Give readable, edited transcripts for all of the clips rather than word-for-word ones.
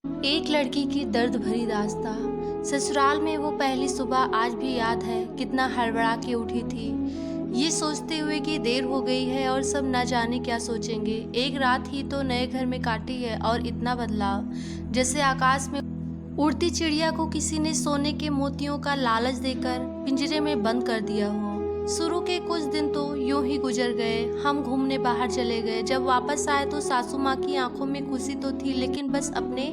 एक लड़की की दर्द भरी दास्तां। ससुराल में वो पहली सुबह आज भी याद है, कितना हड़बड़ा के उठी थी, ये सोचते हुए कि देर हो गई है और सब ना जाने क्या सोचेंगे। एक रात ही तो नए घर में काटी है और इतना बदलाव, जैसे आकाश में उड़ती चिड़िया को किसी ने सोने के मोतियों का लालच देकर पिंजरे में बंद कर दिया हो। शुरू के कुछ दिन तो यूं ही गुजर गए। हम घूमने बाहर चले गए। जब वापस आए तो सासू माँ की आंखों में खुशी तो थी, लेकिन बस अपने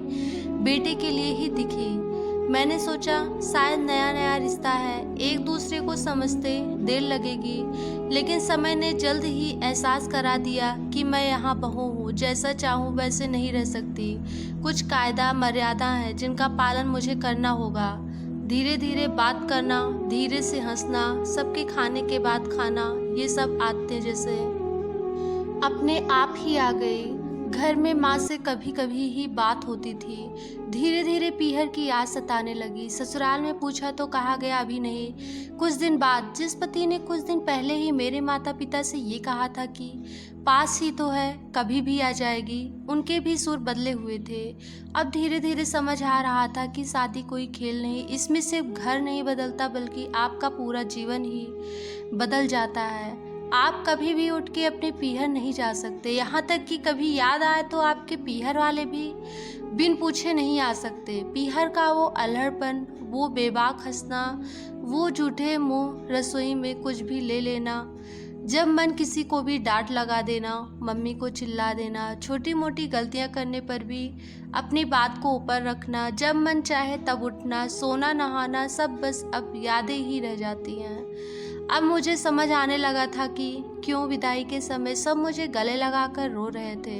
बेटे के लिए ही दिखी। मैंने सोचा शायद नया नया रिश्ता है, एक दूसरे को समझते देर लगेगी, लेकिन समय ने जल्द ही एहसास करा दिया कि मैं यहाँ बहू हूँ, जैसा चाहूँ वैसे नहीं रह सकती। कुछ कायदा मर्यादा है जिनका पालन मुझे करना होगा। धीरे धीरे बात करना, धीरे से हंसना, सबके खाने के बाद खाना, ये सब आदतें जैसे अपने आप ही आ गई। घर में माँ से कभी कभी ही बात होती थी। धीरे धीरे पीहर की याद सताने लगी। ससुराल में पूछा तो कहा गया अभी नहीं। कुछ दिन बाद जिस पति ने कुछ दिन पहले ही मेरे माता पिता से ये कहा था कि पास ही तो है, कभी भी आ जाएगी, उनके भी सुर बदले हुए थे। अब धीरे धीरे समझ आ रहा था कि शादी कोई खेल नहीं, इसमें सिर्फ घर नहीं बदलता बल्कि आपका पूरा जीवन ही बदल जाता है। आप कभी भी उठ के अपने पीहर नहीं जा सकते, यहाँ तक कि कभी याद आए तो आपके पीहर वाले भी बिन पूछे नहीं आ सकते। पीहर का वो अल्हड़पन, वो बेबाक हंसना, वो झूठे मुंह रसोई में कुछ भी ले लेना, जब मन किसी को भी डांट लगा देना, मम्मी को चिल्ला देना, छोटी मोटी गलतियां करने पर भी अपनी बात को ऊपर रखना, जब मन चाहे तब उठना, सोना नहाना, सब बस अब यादें ही रह जाती हैं। अब मुझे समझ आने लगा था कि क्यों विदाई के समय सब मुझे गले लगाकर रो रहे थे।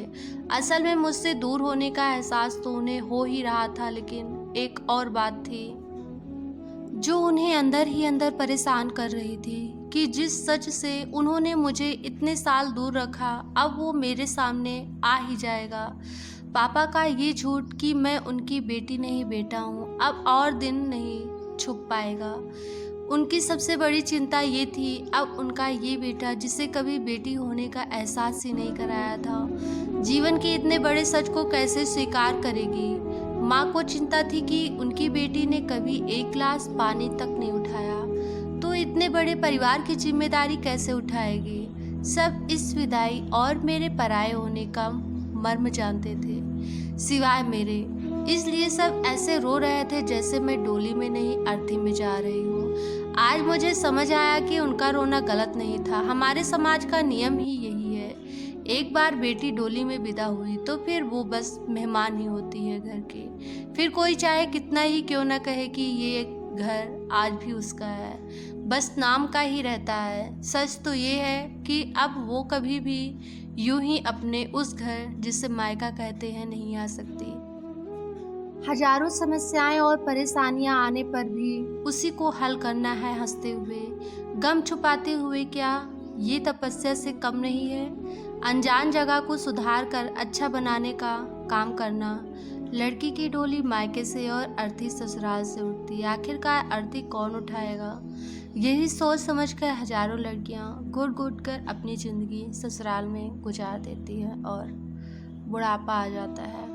असल में मुझसे दूर होने का एहसास तो उन्हें हो ही रहा था, लेकिन एक और बात थी जो उन्हें अंदर ही अंदर परेशान कर रही थी कि जिस सच से उन्होंने मुझे इतने साल दूर रखा, अब वो मेरे सामने आ ही जाएगा। पापा का ये झूठ कि मैं उनकी बेटी नहीं बेटा हूँ, अब और दिन नहीं छुप पाएगा। उनकी सबसे बड़ी चिंता ये थी, अब उनका ये बेटा जिसे कभी बेटी होने का एहसास ही नहीं कराया था, जीवन के इतने बड़े सच को कैसे स्वीकार करेगी। माँ को चिंता थी कि उनकी बेटी ने कभी एक गिलास पानी तक नहीं उठाया, तो इतने बड़े परिवार की जिम्मेदारी कैसे उठाएगी। सब इस विदाई और मेरे पराये होने का मर्म जानते थे, सिवाय मेरे। इसलिए सब ऐसे रो रहे थे जैसे मैं डोली में नहीं अर्थी में जा रही हूँ। आज मुझे समझ आया कि उनका रोना गलत नहीं था। हमारे समाज का नियम ही यही है, एक बार बेटी डोली में विदा हुई तो फिर वो बस मेहमान ही होती है घर की। फिर कोई चाहे कितना ही क्यों ना कहे कि ये घर आज भी उसका है, बस नाम का ही रहता है। सच तो ये है कि अब वो कभी भी यूं ही अपने उस घर जिसे मायका कहते हैं नहीं आ सकती। हजारों समस्याएं और परेशानियां आने पर भी उसी को हल करना है हंसते हुए, गम छुपाते हुए। क्या ये तपस्या से कम नहीं है? अनजान जगह को सुधार कर अच्छा बनाने का काम करना। लड़की की डोली मायके से और अर्थी ससुराल से उठती, आखिरकार अर्थी कौन उठाएगा? यही सोच समझकर हजारों लड़कियां घुट घुट कर अपनी जिंदगी ससुराल में गुजार देती हैं और बुढ़ापा आ जाता है।